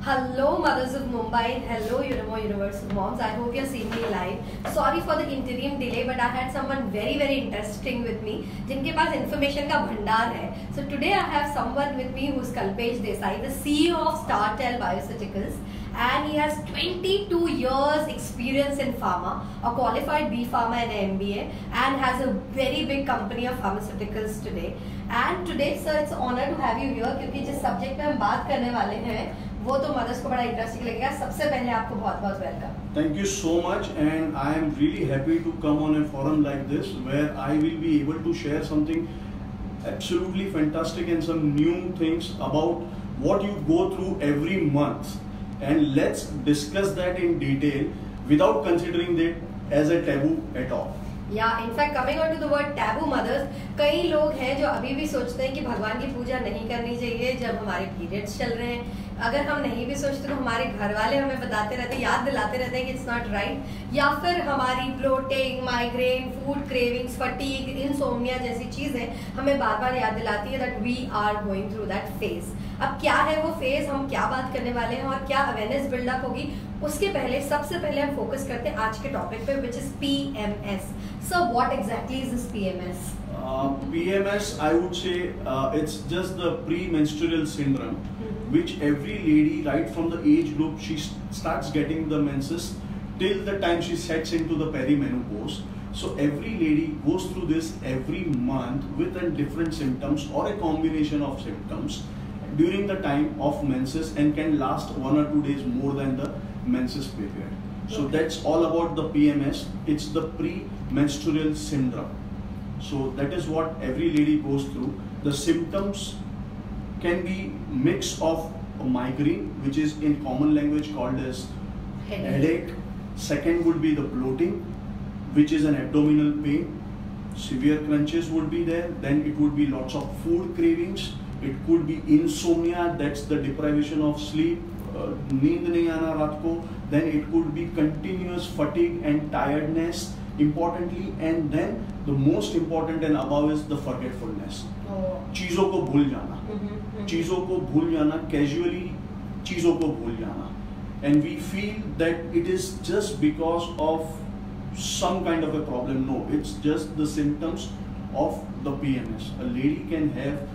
Hello, mothers of Mumbai. Hello, Unimo Universe of Moms. I hope you're seeing me live. Sorry for the interim delay, but I had someone very interesting with me, जिनके पास information का भंडार है. So today I have someone with me who's Kalpesh Desai, the CEO of Startel Bioceuticals, and he has 22 years experience in pharma, a qualified B Pharma and MBA, and has a very big company of pharmaceuticals today. And today, sir, it's an honor to have you here क्योंकि जिस subject पे हम बात करने वाले हैं वो तो मदर्स को बड़ा इंटरेस्टिंग लगेगा. सबसे पहले आपको बहुत welcome. Thank you so much, and I am really happy to come on a forum like this where I will be able to share something absolutely fantastic and some new things about what you go through every month, and let's discuss that in detail without considering it as a taboo at all. In fact coming on to the word taboo mothers, कई लोग हैं जो अभी भी सोचते हैं कि भगवान की पूजा नहीं करनी चाहिए जब हमारे पीरियड्स चल रहे हैं. अगर हम नहीं भी सोचते तो हमारे घर वाले हमें बताते रहते हैं, याद दिलाते रहते हैं कि इट्स नॉट राइट. या फिर हमारी bloating, migraine, food cravings, fatigue, insomnia जैसी चीजें हमें बार बार याद दिलाती है that we are going through that phase. अब क्या है वो फेज, हम क्या बात करने वाले हैं और क्या अवेयरनेस बिल्डअप होगी, उसके पहले सबसे पहले हम फोकस करते हैं आज के टॉपिक पे, which is PMS. So what exactly is this PMS? PMS, I would say, it's just the premenstrual syndrome, which every lady, right from the age group she starts getting the menses till the time she sets into the perimenopause. So every lady goes through this every month with a different symptoms or a combination of symptoms during the time of menses, and can last 1 or 2 days more than the menses period. So that's all about the PMS. It's the premenstrual syndrome. So that is what every lady goes through. The symptoms can be mix of a migraine, which is in common language called as headache. Second would be the bloating, which is an abdominal pain. Severe crunches would be there. Then it would be lots of food cravings. It could be insomnia, that's the deprivation of sleep, नींद नहीं आना रात को. Then it could be continuous fatigue and tiredness, importantly, and then the most important and above is the forgetfulness. चीजों को भूल जाना, चीजों को भूल जाना, casually चीजों को भूल जाना, and we feel that it is just because of some kind of a problem. No, it's just the symptoms of the PMS. A lady can have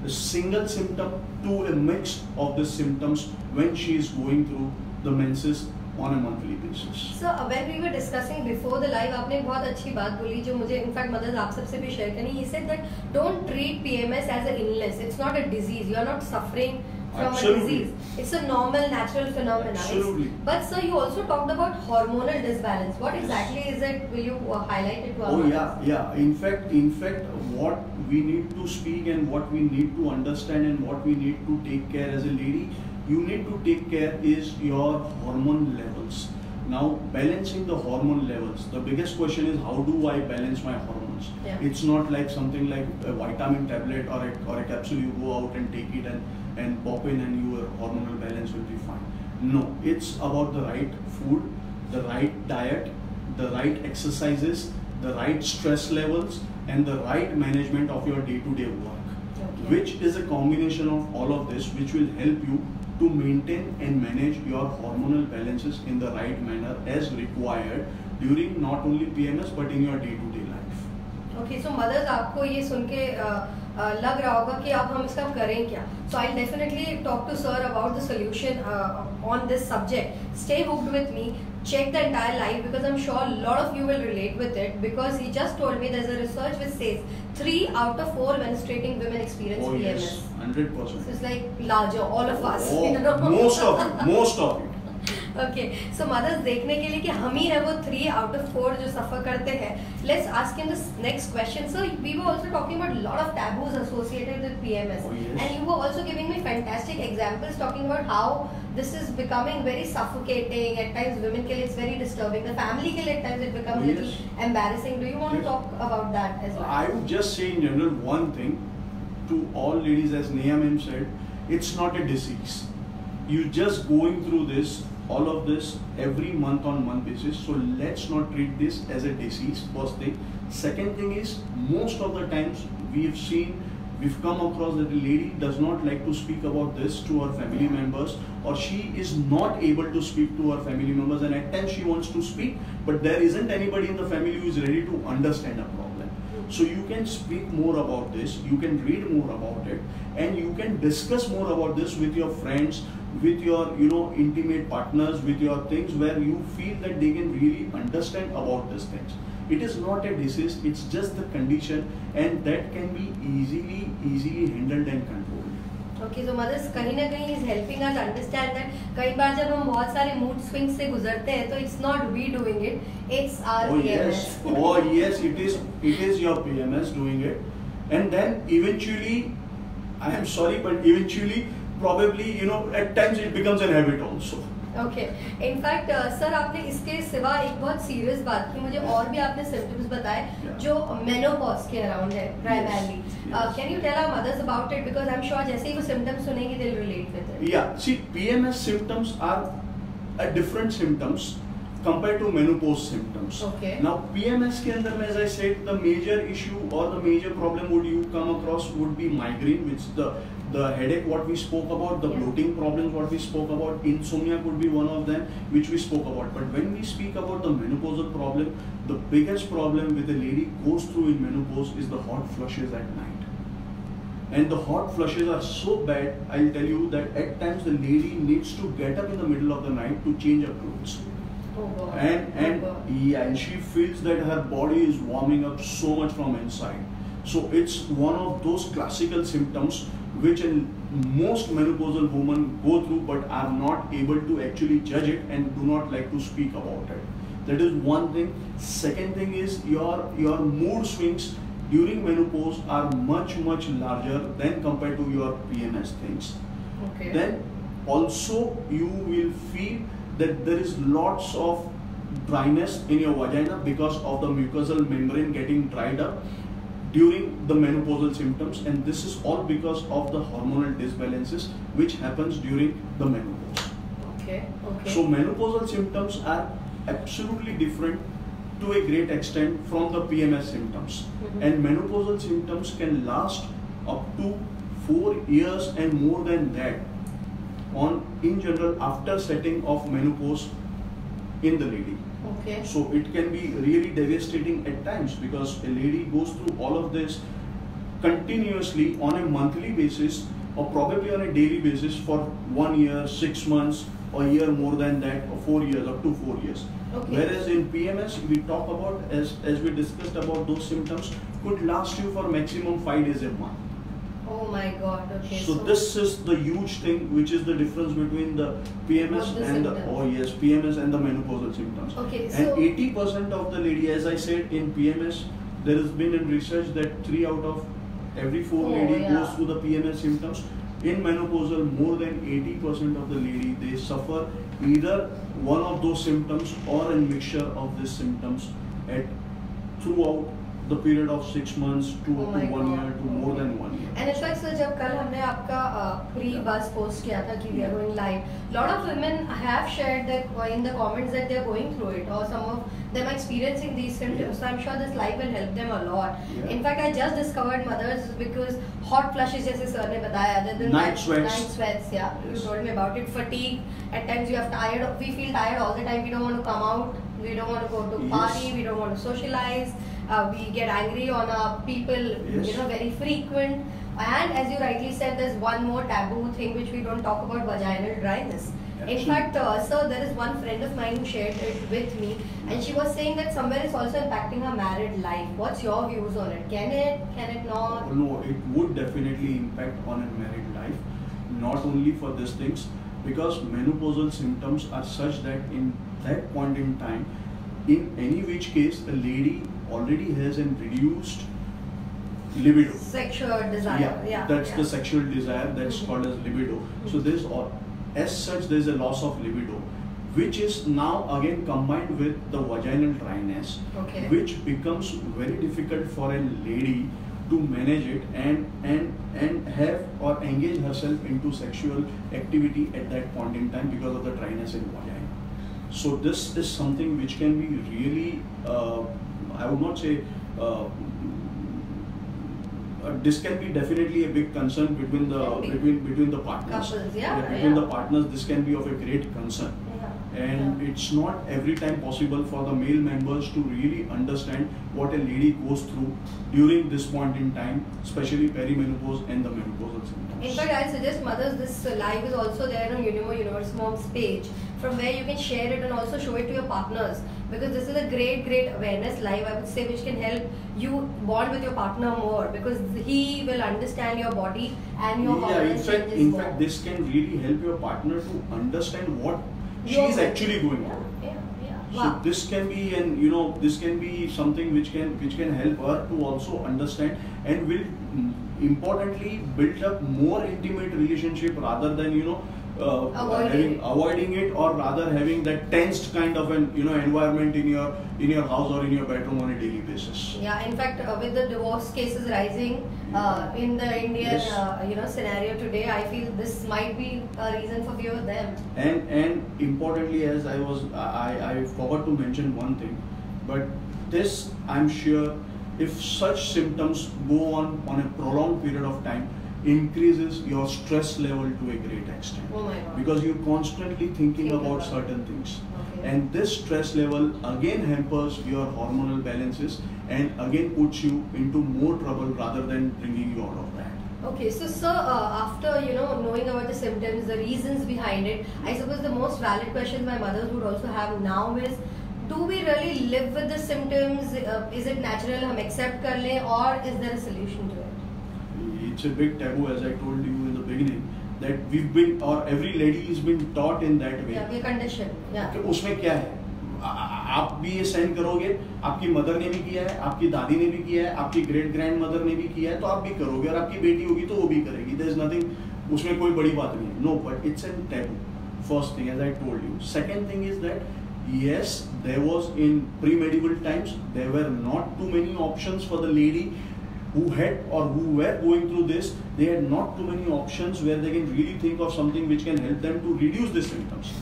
a single symptom to a mix of the symptoms when she is going through the menses on a monthly basis. So when we were discussing before the live, आपने बहुत अच्छी बात बोली जो मुझे in fact mother's आप सबसे भी शेयर करनी. He said that don't treat PMS as an illness. It's not a disease. You are not suffering from Absolutely. a disease. It's a normal, natural phenomenon. Absolutely. But sir, you also talked about hormonal disbalance. What exactly is it? Will you highlight it to our Oh yeah. In fact, what we need to speak and what we need to understand and what we need to take care as a lady, you need to take care is your hormone levels. Now, balancing the hormone levels, the biggest question is how do I balance my hormones? Yeah. It's not like something like a vitamin tablet or a capsule you go out and take it and pop in and your hormonal balance will be fine. No, it's about the right food, the right diet, the right exercises, the right stress levels, and the right management of your day-to-day work. Okay. Which is a combination of all of this which will help you to maintain and manage your hormonal balances in the right manner as required during not only PMS but in your day-to-day life. Okay, so mothers, आपको ये सुन के लग रहा होगा कि अब हम इसका करें क्या. So I'll definitely talk to sir about the solution on this subject. Stay hooked with me. Check the entire live because I'm sure a lot of you will relate with it, because he just told me there's a research which says 3 out of 4 menstruating women experience PMS. Yes, 100%. So it's like larger, all of us. Oh, you know? most of you. Okay, so mothers देखने के लिए कि हम ही है वो 3 out of 4 जो सफर करते हैं. Let's ask him this next question. So we were also talking about a lot of taboos associated with PMS. Oh, yes. And you were also giving me fantastic examples talking about how this is becoming very suffocating. At times women के लिए it's very disturbing. The family के लिए at times it becomes Oh, little yes. embarrassing. Do you want Yes. to talk about that as well? I would just say in general one thing to all ladies, as Neha ma'am said, it's not a disease. You just going through this, all of this every month basis. So let's not treat this as a disease, first thing. Second thing is, most of the times we have seen we've come across that the lady does not like to speak about this to her family members, or she is not able to speak to her family members, and at times she wants to speak, but there isn't anybody in the family who is ready to understand a problem. So you can speak more about this, you can read more about it, and you can discuss more about this with your friends, with your intimate partners, with your things where you feel that they can really understand about these things. It is not a disease, it's just the condition, and that can be easily handled and controlled. Okay, so mothers कहीं ना कहीं is helping us understand that कई बार जब हम बहुत सारे mood swings से गुजरते हैं तो it's not we doing it, it's our PMS. Yes, it is your PMS doing it, and then eventually, I am sorry, but eventually probably at times it becomes a habit also. Okay, in fact sir आपने इसके सिवा एक बहुत serious बात की, मुझे और भी आपने सिम्टम्स बताए जो मेनोपॉज के अराउंड है primarily. Can you tell our mothers about it, because I am sure जैसे ही वो सिम्टम्स सुनेंगे they will relate with it. या see, PMS symptoms are a different symptoms compared to menopause symptoms. Okay. Now PMS के अंदर में, as I said, the major issue or the major problem would you come across would be migraine, which the headache what we spoke about, the bloating problems what we spoke about, insomnia could be one of them which we spoke about. But when we speak about the menopausal problem, the biggest problem with the lady goes through in menopause is the hot flushes at night. And the hot flushes are so bad, I'll tell you that at times the lady needs to get up in the middle of the night to change her clothes. Oh God. And she feels that her body is warming up so much from inside. So it's one of those classical symptoms which most menopausal women go through but are not able to actually judge it and do not like to speak about it. That is one thing. Second thing is your mood swings during menopause are much larger than compared to your PMS things. Okay. Then also you will feel that there is lots of dryness in your vagina because of the mucosal membrane getting dried up during the menopausal symptoms, and this is all because of the hormonal disbalances which happens during the menopause. Okay. So menopausal symptoms are absolutely different to a great extent from the PMS symptoms. And menopausal symptoms can last up to 4 years and more than that in general after setting of menopause in the lady. Okay. So it can be really devastating at times because a lady goes through all of this continuously on a monthly basis or probably on a daily basis for 1 year, 6 months, a year more than that, or 4 years, up to 4 years. Okay. Whereas in PMS, we talk about, as we discussed about, those symptoms could last you for maximum 5 days a month. Oh my God. Okay. So this is the huge thing, which is the difference between the PMS and PMS and the menopausal symptoms. Okay. And 80% of the lady, as I said, in PMS, there has been in research that 3 out of every 4 lady goes through the PMS symptoms. In menopausal, more than 80% of the lady, they suffer either one of those symptoms or a mixture of these symptoms throughout the period of 6 months to 1 year to more than 1 year. And in fact, sir, जब कल हमने आपका pre-buzz post किया था कि we are going live, lot of women have shared that in the comments that they are going through it, or some of them are experiencing these symptoms. So I'm sure this live will help them a lot. In fact, I just discovered mothers because hot flushes, जैसे sir ने बताया, night sweats, you told me about it. Fatigue, at times we feel tired all the time. We don't want to come out, we don't want to go to party, we don't want to socialize. We get angry on people, very frequent. And as you rightly said, there's one more taboo thing which we don't talk about: vaginal dryness. Absolutely. In fact, sir, there is one friend of mine who shared it with me, and she was saying that somewhere it's also impacting her married life. What's your views on it? Can it not? No, it would definitely impact on a married life. Not only for these things, because menopausal symptoms are such that in that point in time, in any which case, the lady already has a reduced libido. Sexual desire. That's the sexual desire that's called as libido. So there's as such there's a loss of libido, which is now again combined with the vaginal dryness, which becomes very difficult for a lady to manage it and have or engage herself into sexual activity at that point in time because of the dryness in vagina. So this is something which can be really I would not say this can be definitely a big concern between the partners. Couples, Between the partners, this can be of a great concern. And it's not every time possible for the male members to really understand what a lady goes through during this point in time, especially perimenopause and the menopausal symptoms. In fact, I suggest mothers, this live is also there on Unimo Universe Moms page, from where you can share it and also show it to your partners, because this is a great awareness live, I would say, which can help you bond with your partner more, because he will understand your body and your hormones changes in more. fact, this can really help your partner to understand what she is actually going through. So Wow. this can be, and this can be something which can help her to also understand, and will importantly build up more intimate relationship rather than avoiding it, or rather having that tensed kind of an environment in your house or in your bedroom on a daily basis. Yeah, in fact, with the divorce cases rising in the Indian scenario today, I feel this might be a reason for few of them. And importantly, as I forgot to mention one thing, but this, I'm sure, if such symptoms go on a prolonged period of time, increases your stress level to a great extent. Oh my God. Because you're constantly thinking about certain things. Okay. And this stress level again hampers your hormonal balances and again puts you into more trouble rather than bringing you out of that. Okay, so sir, after knowing about the symptoms, the reasons behind it, I suppose the most valid questions my mothers would also have now is, do we really live with the symptoms? Is it natural? Hum accept kar le, or is there a solution to it? It's a big taboo, as I told you in the beginning, that every lady has been taught in that way. Yeah, we are conditioned. Yeah. कि उसमें क्या है? आप भी ये सहन करोगे, आपकी मदर ने भी किया है, आपकी दादी ने भी किया है, आपकी ग्रेट ग्रैंड मदर ने भी किया है, तो आप भी करोगे, और आपकी बेटी होगी तो वो भी करेगी. There is nothing, उसमें कोई बड़ी बात नहीं है. No, but it's a taboo. First thing, as I told you. Second thing is that yes, there was in pre-medieval times, there were not too many options for the lady who were going through this. They had not too many options where they can really think of something which can help them to reduce the symptoms.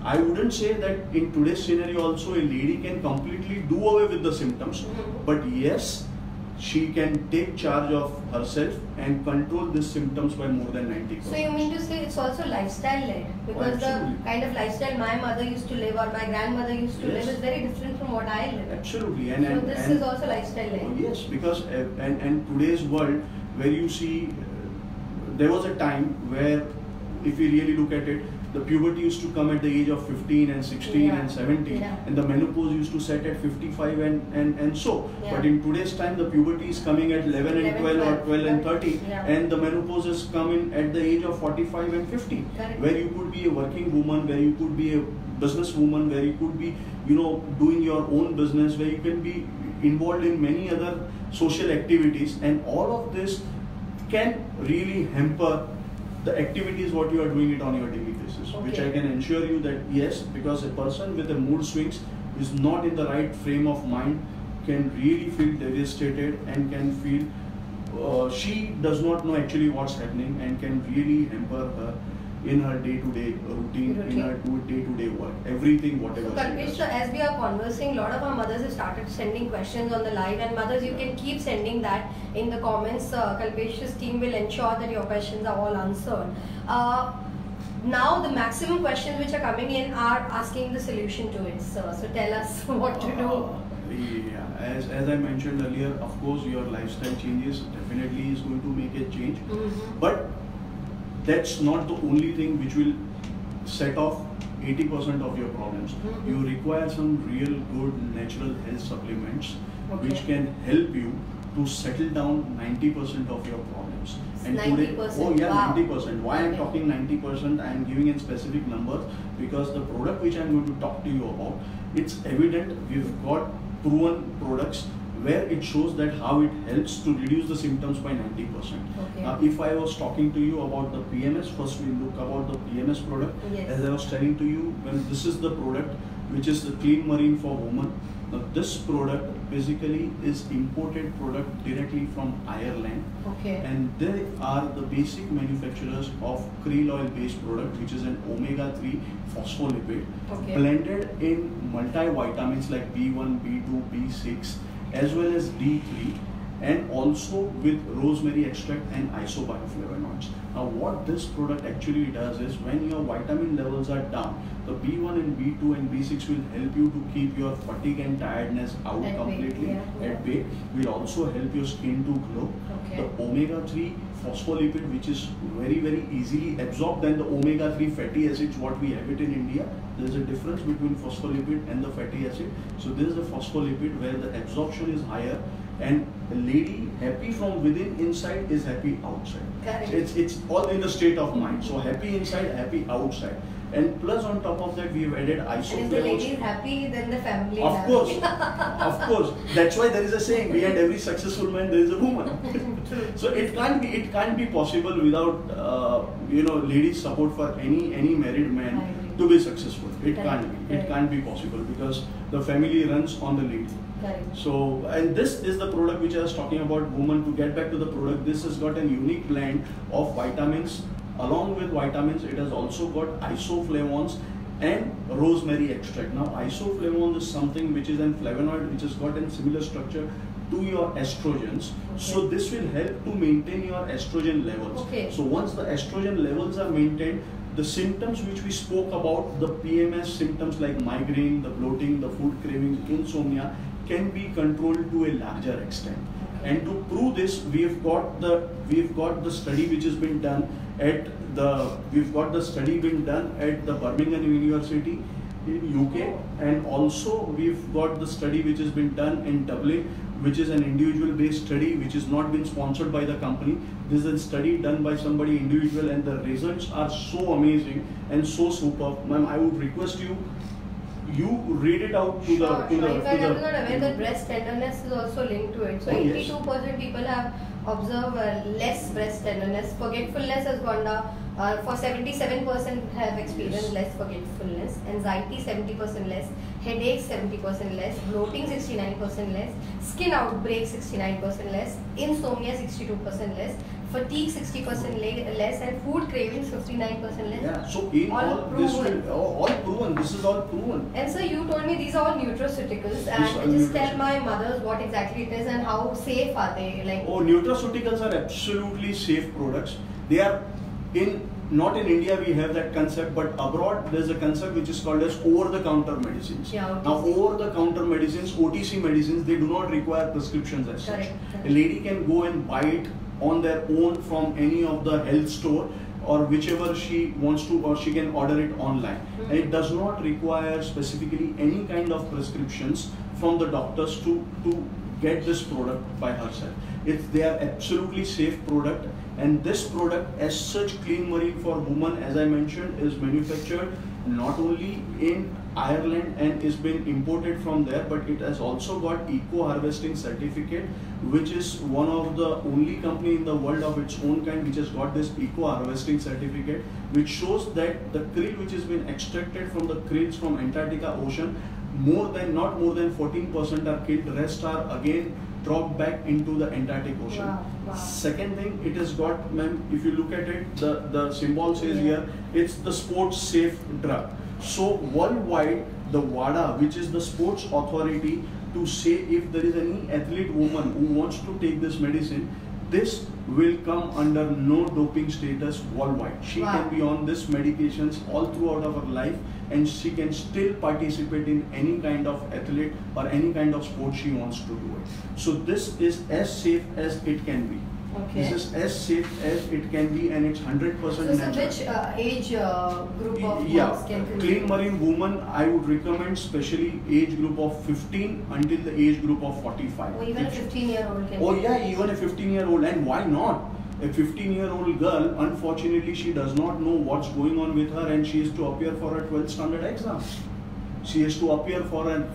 I wouldn't say that in today's scenario also a lady can completely do away with the symptoms, but yes, she can take charge of herself and control these symptoms by more than 90%. So you mean to say it's also lifestyle led, because the kind of lifestyle my mother used to live or my grandmother used to live is very different from what I live. Absolutely. So this is also lifestyle led. Oh, yes, because and today's world, where you see, there was a time where, if we really look at it, the puberty used to come at the age of 15 and 16 and 17, and the menopause used to set at 55 and so. But in today's time, the puberty is coming at 11 and 12 or 12 and 30, and the menopause is coming at the age of 45 and 50, where you could be a working woman, where you could be a business woman, where you could be, doing your own business, where you can be involved in many other social activities, and all of this can really hamper the activities what you are doing it on your daily basis, which I can assure you that yes, because a person with a mood swings is not in the right frame of mind, can really feel devastated and can feel she does not know actually what's happening, and can really hamper her in her day-to-day routine, in her day-to-day work, everything, whatever. So Kalpesh, so as we are conversing, a lot of our mothers have started sending questions on the live, and mothers, you can keep sending that in the comments. Kalpesh's team will ensure that your questions are all answered. Now the maximum questions which are coming in are asking the solution to it, sir. So tell us what to do. Yeah, as I mentioned earlier, of course your lifestyle changes definitely is going to make a change, but that's not the only thing which will set off 80% of your problems. You require some real good natural health supplements which can help you to settle down 90% of your problems. And 90%? Today, oh yeah, wow. 90%. Why I'm talking 90%? I am giving in specific numbers because the product which I'm going to talk to you about, it's evident we've got proven products where it shows that how it helps to reduce the symptoms by 90%. If I was talking to you about the PMS, first we look about the PMS product. As I was telling to you, this is the product which is the Clean Marine for Women. Now this product basically is imported product directly from Ireland, and they are the basic manufacturers of krill oil based product, which is an omega-3 phospholipid blended in multivitamins like B1, B2, B6 as well as D3, and also with rosemary extract and isobioflavonoids. Now what this product actually does is, when your vitamin levels are down, the B1 and B2 and B6 will help you to keep your fatigue and tiredness out At completely bay, yeah. at bay. Will also help your skin to glow. Okay. The omega-3 phospholipid, which is very easily absorbed than the omega-3 fatty acids what we have it in India. There is a difference between phospholipid and the fatty acid. So this is the phospholipid where the absorption is higher, and the lady happy from within inside is happy outside. Correct. It's all in the state of mind. So happy inside, happy outside. And plus on top of that, we have added And if the isoflavones. lady is happy, then the family Of is course, happy. of course. That's why there is a saying: behind every successful man there is a woman. So it can't be possible without ladies' support for any married man to be successful. It can't be. It can't be possible because the family runs on the lady. Correct. So, and this is the product which I was talking about, woman. To get back to the product, this has got a unique blend of vitamins. Along with vitamins, it has also got isoflavones and rosemary extract. Now, isoflavones is something which is an flavonoid which has got a similar structure to your estrogens. Okay. So this will help to maintain your estrogen levels. Okay. So once the estrogen levels are maintained, the symptoms which we spoke about, the PMS symptoms like migraine, the bloating, the food cravings, insomnia, can be controlled to a larger extent. And to prove this, we've got the study which has been done at the Birmingham University in UK, and also we've got the study which has been done in Dublin, which is an individual based study which has not been sponsored by the company. This is a study done by somebody individual, and the results are so amazing and so superb. Ma'am, I would request you read it out to Sure. In fact, I was the not aware that breast tenderness is also linked to it. So, Oh, yes. 82% people have observed less breast tenderness. Forgetfulness has gone down. For 77% have experienced less forgetfulness. Anxiety 70% less. Headaches 70% less. Bloating 69% less. Skin outbreak 69% less. Insomnia 62% less. Fatigue 60% less, and food cravings 59% less. Yeah, so in all this proven. all proven. This is all proven. And so you told me these are all nutraceuticals, are and just tell nutraceuticals. my mothers what exactly it is and how safe are they? Like, Oh, nutraceuticals are absolutely safe products. They are not in India we have that concept, but abroad there is a concept which is called as over-the-counter medicines. Yeah, OTC. Now, over-the-counter medicines, OTC medicines, they do not require prescriptions as such. Correct. A lady can go and buy it on their own from any of the health store or whichever she wants to, or she can order it online. And it does not require specifically any kind of prescriptions from the doctors to get this product by herself. They are absolutely safe product, and this product as such, Clean Marine for Women, as I mentioned, is manufactured not only in Ireland and is been imported from there, but it has also got eco harvesting certificate, which is one of the only company in the world of its own kind which has got this eco harvesting certificate, which shows that the krill which has been extracted from the krills from Antarctica Ocean, not more than 14% are killed, rest are again dropped back into the Antarctic Ocean. Wow. Second thing, it has got, ma'am, if you look at it, the symbol says here, it's the sports safe drug. So worldwide, the WADA, which is the sports authority, to say if there is any athlete woman who wants to take this medicine, this will come under no doping status worldwide. She can be on this medications all throughout of her life, and she can still participate in any kind of athlete or any kind of sport she wants to do it. So this is as safe as it can be. Okay. This is as safe as it can be, and it's 100% so natural. which age group of Yeah, moms can consume? Clean Marine Woman, I would recommend especially age group of 15 until the age group of 45. Or even a 15-year-old can. Oh yeah, even a 15-year-old, and why not? A 15-year-old girl, unfortunately, she does not know what's going on with her, and she has to appear for her 12th standard exams. She has to appear for her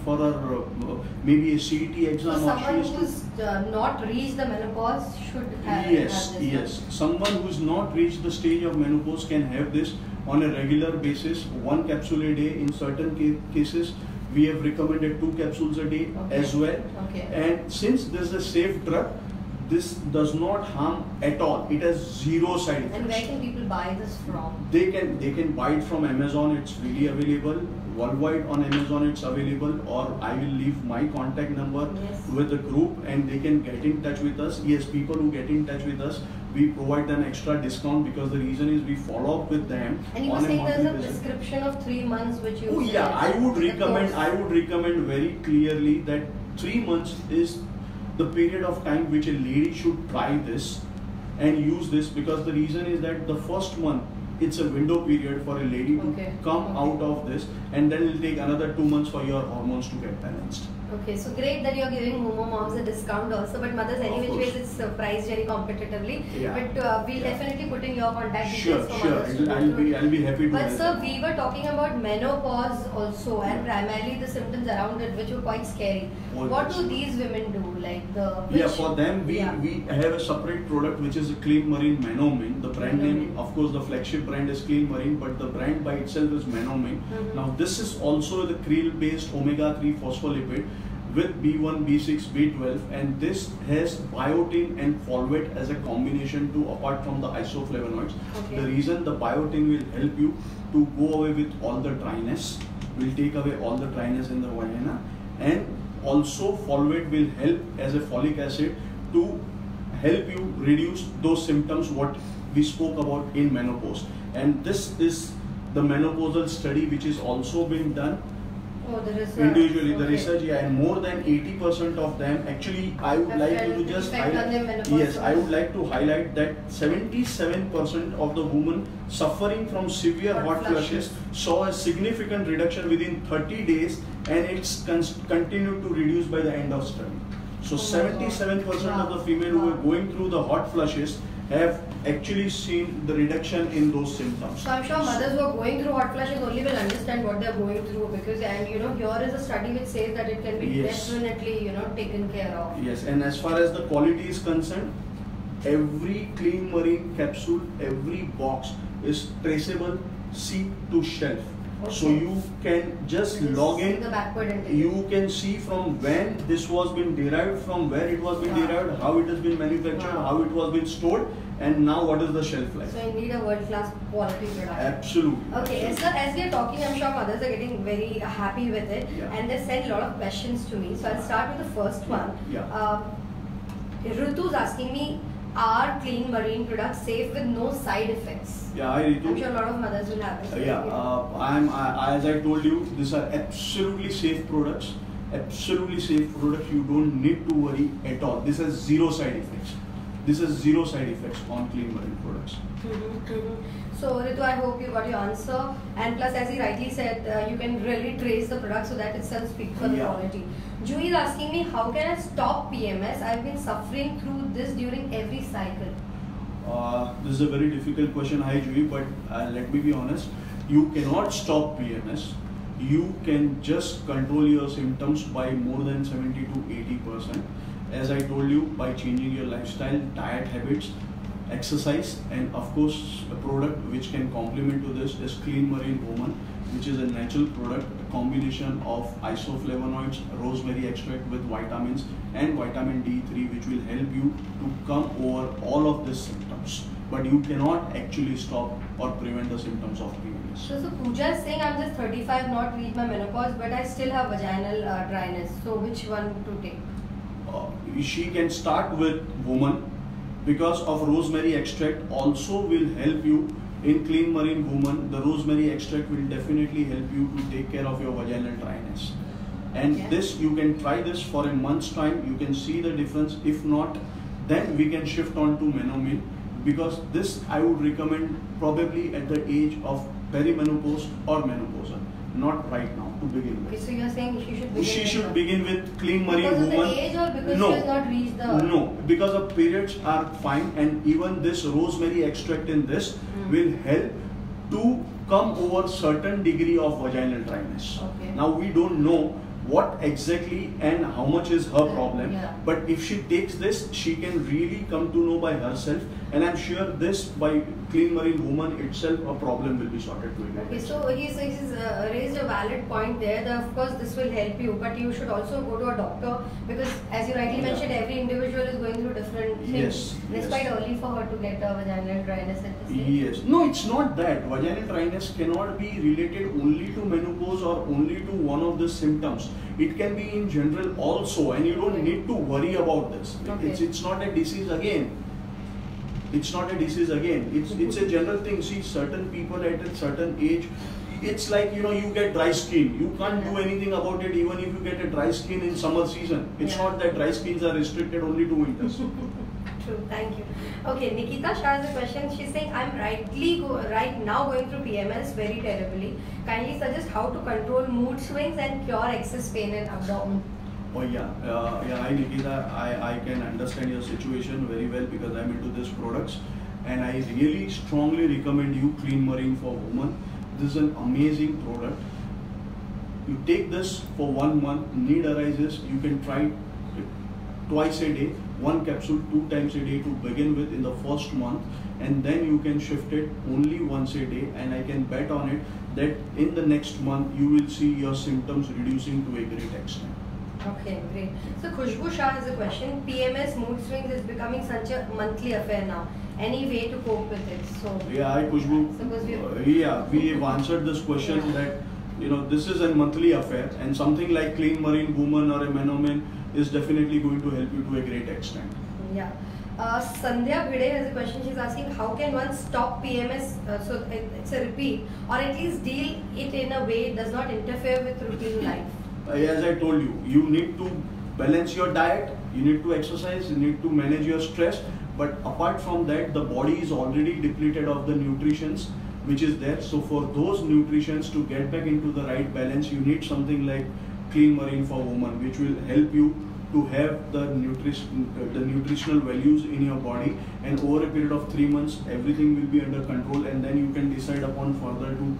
maybe a CET exam. So or she someone has to, who's not reached the menopause should have Yes, this. yes. Someone who's not reached the stage of menopause can have this on a regular basis, 1 capsule a day. In certain cases, we have recommended 2 capsules a day as well. Okay. And since this is a safe drug, this does not harm at all. It has zero side effects. And where can people buy this from? They can buy it from Amazon. It's freely available worldwide. On Amazon it's available, or I will leave my contact number with the group and they can get in touch with us. Yes, people who get in touch with us, we provide them extra discount, because the reason is we follow up with them. And you were saying there's a prescription of 3 months which you... Oh yeah, I would recommend very clearly that 3 months is the period of time which a lady should try this and use this, because the reason is that the first month it's a window period for a lady to come out of this, and then it will take another 2 months for your hormones to get balanced. Okay, so great that you're giving Momo Moms a discount also, but mothers, any which ways it's priced very competitively. Yeah. But we'll definitely put in your contact details for mothers. Sure, I'll be happy to. But sir, we were talking about menopause also, and primarily the symptoms around it, which were quite scary. What do these women do? Like for them we have a separate product which is a Clean Marine Menomine. The brand name, of course, the flagship brand is Clean Marine, but the brand by itself is Menomine. Now this is also the krill-based omega-3 phospholipid with B1, B6, B12, and this has biotin and folate as a combination too, apart from the isoflavonoids. The reason the biotin will help you to go away with all the dryness, will take away all the dryness in the vagina, and also folate will help as a folic acid to help you reduce those symptoms what we spoke about in menopause. And this is the menopausal study which is also been done individually. The research, and more than 80% of them, actually I would like to just highlight, I would like to highlight that 77% of the women suffering from severe hot flushes saw a significant reduction within 30 days, and it's continued to reduce by the end of study. So 77% of the female who are going through the hot flushes have actually seen the reduction in those symptoms. So I'm sure mothers who are going through hot flushes only will understand what they're going through, because, and here is a study which says that it can be definitely taken care of. Yes, and as far as the quality is concerned, every Clean Marine capsule, every box is traceable seed to shelf. So you can just log in, you can see from when this was been derived, from where it was been derived, how it has been manufactured, how it was been stored, and now what is the shelf life. So you need a world-class quality product. Absolutely. Okay, as we are talking, I'm sure mothers are getting very happy with it, and they send a lot of questions to me. So I'll start with the first one. Ritu's asking me, are Clean Marine products safe with no side effects? Hi Ritu. I'm sure a lot of mothers will have this. As I told you, these are absolutely safe products. Absolutely safe products. You don't need to worry at all. This has zero side effects. This has zero side effects on Clean Marine products. So Ritu, I hope you got your answer. And plus, as he rightly said, you can really trace the product, so that itself speaks for the quality. Juhi is asking me, how can I stop PMS? I've been suffering through this during every cycle. This is a very difficult question, hi Juhi, but let me be honest. You cannot stop PMS. You can just control your symptoms by more than 70 to 80%. As I told you, by changing your lifestyle, diet habits, exercise, and of course a product which can complement to this is Clean Marine Woman, which is a natural product, a combination of isoflavonoids, rosemary extract with vitamins and vitamin D3, which will help you to come over all of these symptoms. But you cannot actually stop or prevent the symptoms of PMS. So Pooja is saying, I'm just 35, not reached my menopause, but I still have vaginal dryness. So which one to take? She can start with Woman, because of rosemary extract also will help you in Clean Marine Woman. The rosemary extract will definitely help you to take care of your vaginal dryness. And this, you can try this for a month's time. You can see the difference. If not, then we can shift on to Menomine, because this I would recommend probably at the age of perimenopause or menopausal, not right now to begin with. Okay, so you're saying she should begin with Clean Marine Woman. Because of the age, or because she has not reached the... No, because the periods are fine, and even this rosemary extract in this will help to come over certain degree of vaginal dryness. Now we don't know what exactly and how much is her problem. Yeah. But if she takes this, she can really come to know by herself, and I'm sure this by Clean Marine Woman itself, a problem will be sorted to it. Okay, so he's raised a valid point there. That of course this will help you, but you should also go to a doctor, because as you rightly mentioned, every individual is going through different things. Yes, It's quite early for her to get a vaginal dryness at this stage. Yes. No, it's not that. Vaginal dryness cannot be related only to menopause or only to one of the symptoms. It can be in general also, and you don't need to worry about this. Okay. It's not a disease again. It's not a disease again. It's a general thing. See, certain people at a certain age, it's like, you get dry skin. You can't do anything about it even if you get a dry skin in summer season. It's not that dry skins are restricted only to winters. True, thank you. Okay, Nikita Shah has a question. She's saying, I'm right now going through PMS very terribly. Kindly suggest how to control mood swings and cure excess pain in abdomen. Oh yeah, hi Nikita, I can understand your situation very well because I'm into these products, and I really strongly recommend you Clean Marine for Women. This is an amazing product. You take this for 1 month, need arises, you can try it twice a day, 1 capsule 2 times a day to begin with in the first month, and then you can shift it only once a day, and I can bet on it that in the next month you will see your symptoms reducing to a great extent. Okay, great. So Khushbu Shah has a question. PMS mood swings is becoming such a monthly affair now. Any way to cope with it? So yeah, hi Khushbu. We have answered this question that this is a monthly affair, and something like Clean Marine Woman or a Menomen is definitely going to help you to a great extent. Yeah. Sandhya Bhide has a question. She's asking, how can one stop PMS? So it's a repeat, or at least deal it in a way it does not interfere with routine life. As I told you, you need to balance your diet, you need to exercise, you need to manage your stress. But apart from that, the body is already depleted of the nutrients which is there. So for those nutrients to get back into the right balance, you need something like Clean Marine for Women, which will help you to have the nutritional values in your body, and over a period of 3 months everything will be under control, and then you can decide upon further to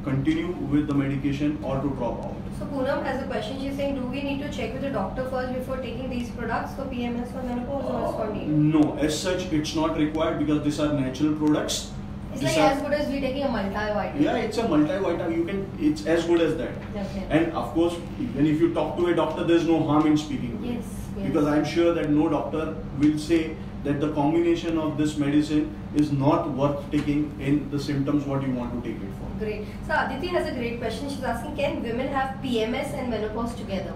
continue with the medication or to drop out. So Poonam has a question. She's saying, do we need to check with the doctor first before taking these products for PMS or menopause, or is for need? No, as such it's not required because these are natural products. It's like as good as we taking a multivitamin. Yeah, it's a multivitamin. It's as good as that. Okay. And of course, even if you talk to a doctor, there's no harm in speaking. Yes. Because I'm sure that no doctor will say that the combination of this medicine is not worth taking in the symptoms what you want to take it for. Great. So Aditi has a great question. She's asking, can women have PMS and menopause together?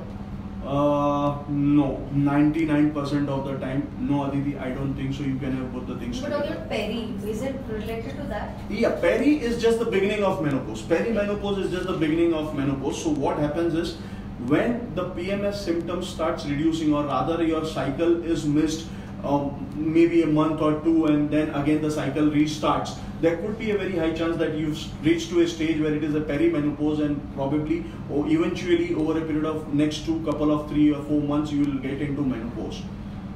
No, 99% of the time, no Aditi, I don't think so. You can have both the things But together. on your peri, is it related to that? Yeah, peri is just the beginning of menopause. Perimenopause is just the beginning of menopause. So what happens is, when the PMS symptoms starts reducing, or rather your cycle is missed maybe a month or 2, and then again the cycle restarts, there could be a very high chance that you've reached to a stage where it is a perimenopause, and probably or eventually over a period of next couple of 3 or 4 months you will get into menopause.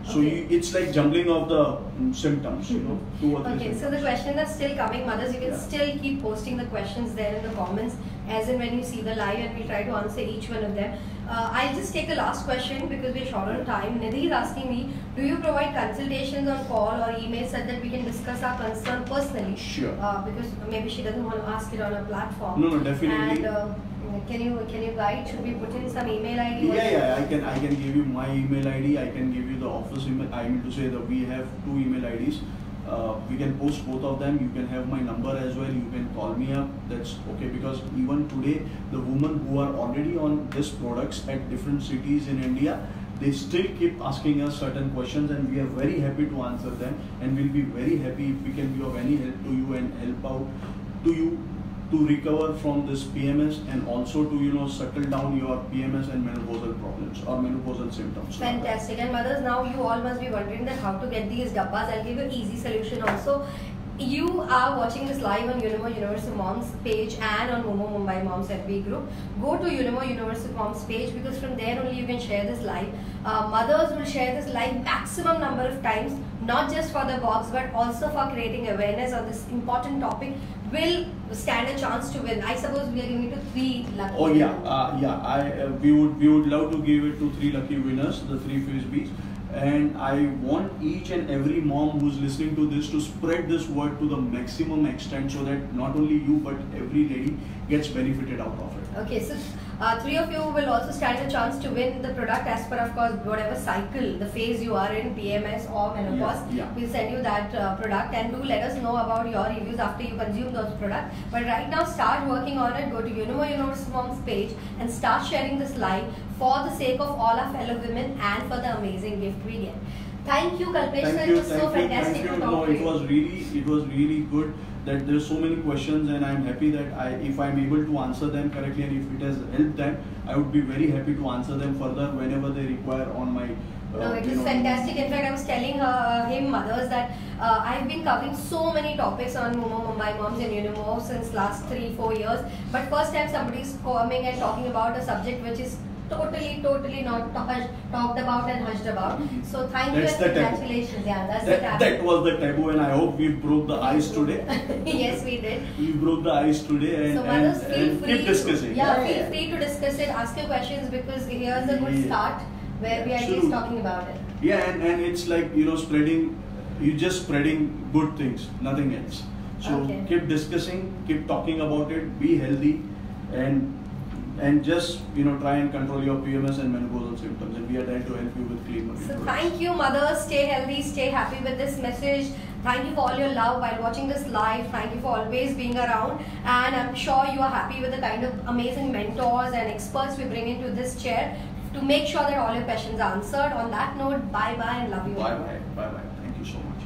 So it's like jumbling of the symptoms, 2 or 3 Okay, so the questions are still coming, mothers. You can still keep posting the questions there in the comments, as in when you see the live, and we'll try to answer each one of them. I'll just take the last question because we're short on time. Nidhi is asking me, do you provide consultations on call or email so that we can discuss our concern personally? Sure. Because maybe she doesn't want to ask it on a platform. No, definitely. And can you guide? Should we put in some email ID? Yeah, I can give you my email ID. I can give you the office email. I mean to say that we have 2 email IDs. We can post both of them. You can have my number as well. You can call me up. That's okay, because even today the women who are already on these products at different cities in India, they still keep asking us certain questions, and we are very happy to answer them, and we'll be very happy if we can be of any help to you and help out to you to recover from this PMS, and also to settle down your PMS and menopausal problems or menopausal symptoms. Fantastic. And mothers, now you all must be wondering that how to get these dabbas. I'll give you an easy solution also. you are watching this live on Unimo Universal Moms page and on Momo Mumbai Moms FB group, go to Unimo Universal Moms page, because from there only you can share this live. Mothers will share this live maximum number of times, not just for the box but also for creating awareness on this important topic. Will stand a chance to win. I suppose we are giving it to 3 lucky. Oh yeah, we would love to give it to 3 lucky winners, the 3 frisbees. And I want each and every mom who's listening to this to spread this word to the maximum extent, so that not only you but every lady gets benefited out of it. Okay, so 3 of you will also stand a chance to win the product as per, of course, whatever cycle, the phase you are in, PMS or menopause. Yeah. We'll send you that product, and do let us know about your reviews after you consume those products. But right now, start working on it. Go to Unimo Universal Moms page and start sharing this live for the sake of all our fellow women and for the amazing gift we get. Thank you, Kalpesh sir. It was so fantastic to talk to you. It was really good. That there's so many questions, and I'm happy that if I'm able to answer them correctly, and if it has helped them, I would be very happy to answer them further whenever they require on my. No, it was fantastic. In fact, I was telling him, mothers, that I've been covering so many topics on Momo Mumbai Moms and Unimo since last 3-4 years. But first time somebody's coming and talking about a subject which is totally not talked about and hushed about. So thank you and congratulations. Yeah, that's the taboo. That was the taboo, and I hope we broke the ice today. Yes, we did. We broke the ice today, and, so mothers, feel free keep discussing. Feel free to discuss it, ask your questions, because here's a good start where we are at least talking about it. Yeah, and it's like, you're just spreading good things, nothing else. So keep discussing, keep talking about it, be healthy, and just try and control your PMS and menopausal symptoms, and we are there to help you with clean money. So thank you, mothers. Stay healthy, stay happy with this message. Thank you for all your love while watching this live. Thank you for always being around, and I'm sure you are happy with the kind of amazing mentors and experts we bring into this chair to make sure that all your questions are answered. On that note, bye bye and love you. Bye bye. Thank you so much.